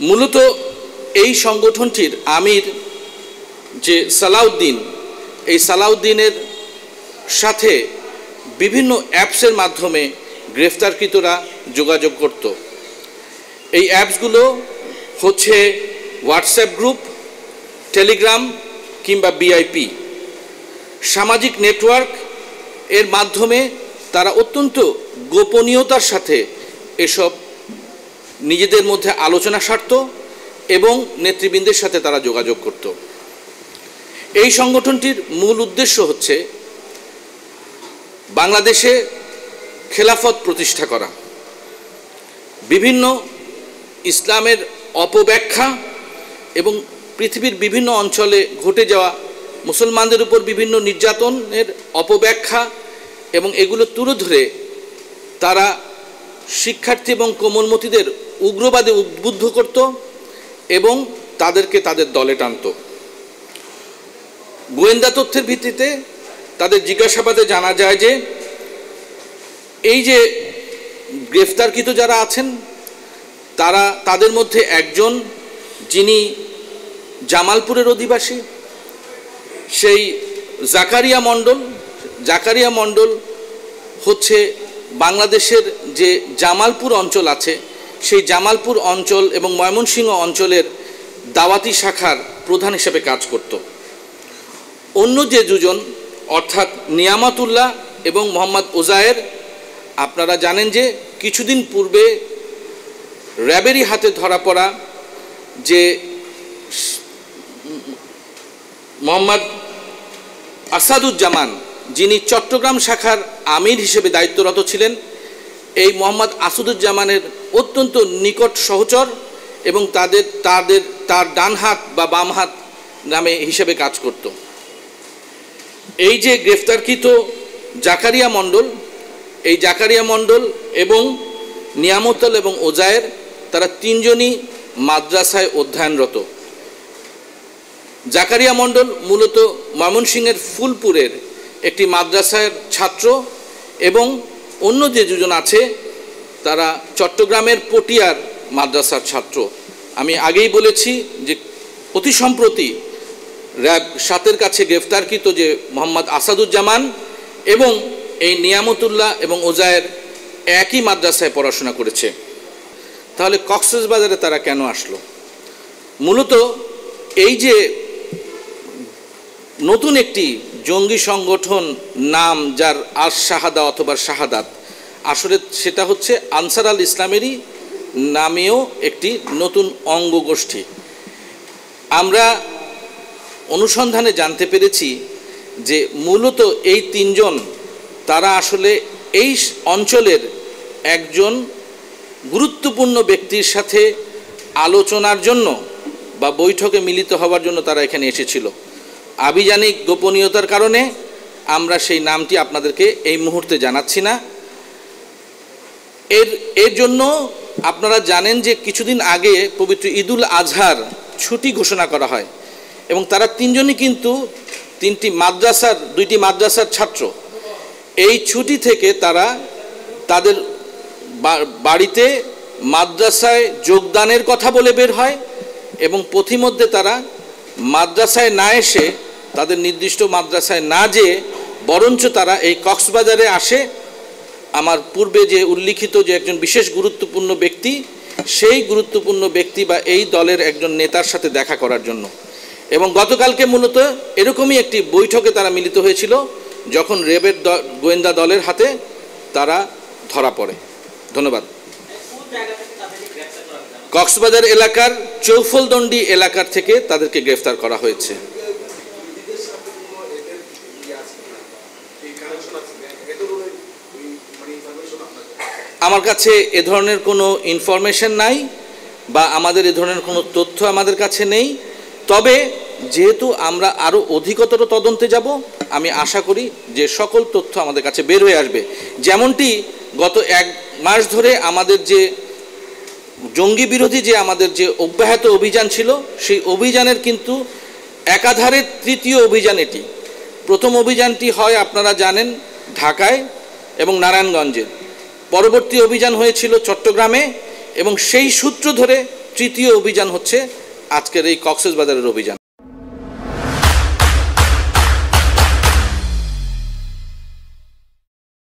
মূলত এই সংগঠনটির আমির যে সালাউদ্দিন, এই সালাউদ্দিনের সাথে বিভিন্ন অ্যাপসের মাধ্যমে গ্রেফতারকৃতরা যোগাযোগ করত। এই অ্যাপসগুলো হচ্ছে হোয়াটসঅ্যাপ গ্রুপ, টেলিগ্রাম কিংবা বিআইপি সামাজিক নেটওয়ার্ক। এর মাধ্যমে তারা অত্যন্ত গোপনীয়তার সাথে এসব নিজেদের মধ্যে আলোচনা সারত এবং নেতৃবৃন্দের সাথে তারা যোগাযোগ করত। এই সংগঠনটির মূল উদ্দেশ্য হচ্ছে বাংলাদেশে খেলাফত প্রতিষ্ঠা করা, বিভিন্ন ইসলামের অপব্যাখ্যা এবং পৃথিবীর বিভিন্ন অঞ্চলে ঘটে যাওয়া মুসলমানদের উপর বিভিন্ন নির্যাতনের অপব্যাখ্যা এবং এগুলো তুলে ধরে তারা শিক্ষার্থী এবং কোমলমতিদের উগ্রবাদে উদ্বুদ্ধ করত এবং তাদেরকে তাদের দলে টানত। গোয়েন্দা তথ্যের ভিত্তিতে তাদের জিজ্ঞাসাবাদে জানা যায় যে এই যে গ্রেফতারকৃত যারা আছেন তাদের মধ্যে একজন যিনি জামালপুরের অধিবাসী, সেই জাকারিয়া মণ্ডল হচ্ছে বাংলাদেশের যে জামালপুর অঞ্চল আছে সেই জামালপুর অঞ্চল এবং ময়মনসিংহ অঞ্চলের দাওয়াতি শাখার প্রধান হিসেবে কাজ করত। অন্য যে দুজন অর্থাৎ নিয়ামতুল্লাহ এবং মোহাম্মদ ওজায়ের, আপনারা জানেন যে কিছুদিন পূর্বে র্যাবেরই হাতে ধরা পড়া যে মোহাম্মদ আসাদুজ্জামান, যিনি চট্টগ্রাম শাখার আমির হিসেবে দায়িত্বরত ছিলেন, এই মোহাম্মদ আসাদুজ্জামানের অত্যন্ত নিকট সহচর এবং তার ডান হাত বা বাম হাত নামে হিসেবে কাজ করত। এই যে গ্রেফতারকৃত জাকারিয়া মণ্ডল এবং নিয়ামতুল এবং ওজায়ের, তারা তিনজনই মাদ্রাসায় অধ্যয়নরত। জাকারিয়া মণ্ডল মূলত ময়মনসিংহের ফুলপুরের একটি মাদ্রাসার ছাত্র এবং অন্য যে দুজন আছে তারা চট্টগ্রামের পটিয়ার মাদ্রাসার ছাত্র। আমি আগেই বলেছি যে অতি সম্প্রতি র্যাব 7-এর কাছে গ্রেফতারকৃত যে মোহাম্মদ আসাদুজ্জামান এবং এই নিয়ামতুল্লাহ এবং ওজায়ের একই মাদ্রাসায় পড়াশোনা করেছে। তাহলে কক্সবাজারে তারা কেন আসলো? মূলত এই যে নতুন একটি জঙ্গি সংগঠন নাম, যার আল শাহাদা অথবা শাহাদাত, আসলে সেটা হচ্ছে আনসার আল ইসলামেরই নামেও একটি নতুন অঙ্গ গোষ্ঠী। আমরা অনুসন্ধানে জানতে পেরেছি যে মূলত এই তিনজন তারা আসলে এই অঞ্চলের একজন গুরুত্বপূর্ণ ব্যক্তির সাথে আলোচনার জন্য বা বৈঠকে মিলিত হওয়ার জন্য তারা এখানে এসেছিল। আভিযানিক গোপনীয়তার কারণে আমরা সেই নামটি আপনাদেরকে এই মুহূর্তে জানাচ্ছি না। এর জন্য আপনারা জানেন যে কিছুদিন আগে পবিত্র ঈদুল আজহার ছুটি ঘোষণা করা হয় এবং তারা তিনজনই কিন্তু দুইটি মাদ্রাসার ছাত্র। এই ছুটি থেকে তারা তাদের বাড়িতে মাদ্রাসায় যোগদানের কথা বলে বের হয় এবং পথিমধ্যে তারা মাদ্রাসায় না এসে, তাদের নির্দিষ্ট মাদ্রাসায় না যেয়ে বরঞ্চ তারা এই কক্সবাজারে আসে আমার পূর্বে যে উল্লিখিত যে একজন বিশেষ গুরুত্বপূর্ণ ব্যক্তি, সেই গুরুত্বপূর্ণ ব্যক্তি বা এই দলের একজন নেতার সাথে দেখা করার জন্য। এবং গতকালকে মূলত এরকমই একটি বৈঠকে তারা মিলিত হয়েছিল যখন র্যাবের গোয়েন্দা দলের হাতে তারা ধরা পড়ে। ধন্যবাদ। কক্সবাজার এলাকার চৌফলদণ্ডি এলাকার থেকে তাদেরকে গ্রেফতার করা হয়েছে। আমার কাছে এ ধরনের কোনো ইনফরমেশন নাই বা আমাদের এ ধরনের কোনো তথ্য আমাদের কাছে নেই। তবে যেহেতু আমরা আরও অধিকতর তদন্তে যাব, আমি আশা করি যে সকল তথ্য আমাদের কাছে বের হয়ে আসবে। যেমনটি গত 1 মাস ধরে আমাদের যে জঙ্গি বিরোধী যে আমাদের যে অব্যাহত অভিযান ছিল, সেই অভিযানের কিন্তু একাধারে তৃতীয় অভিযান এটি। প্রথম অভিযানটি হয় আপনারা জানেন ঢাকায় এবং নারায়ণগঞ্জে, পরবর্তী অভিযান হয়েছিল চট্টগ্রামে এবং সেই সূত্র ধরে তৃতীয় অভিযান হচ্ছে আজকের এই কক্সবাজারের অভিযান।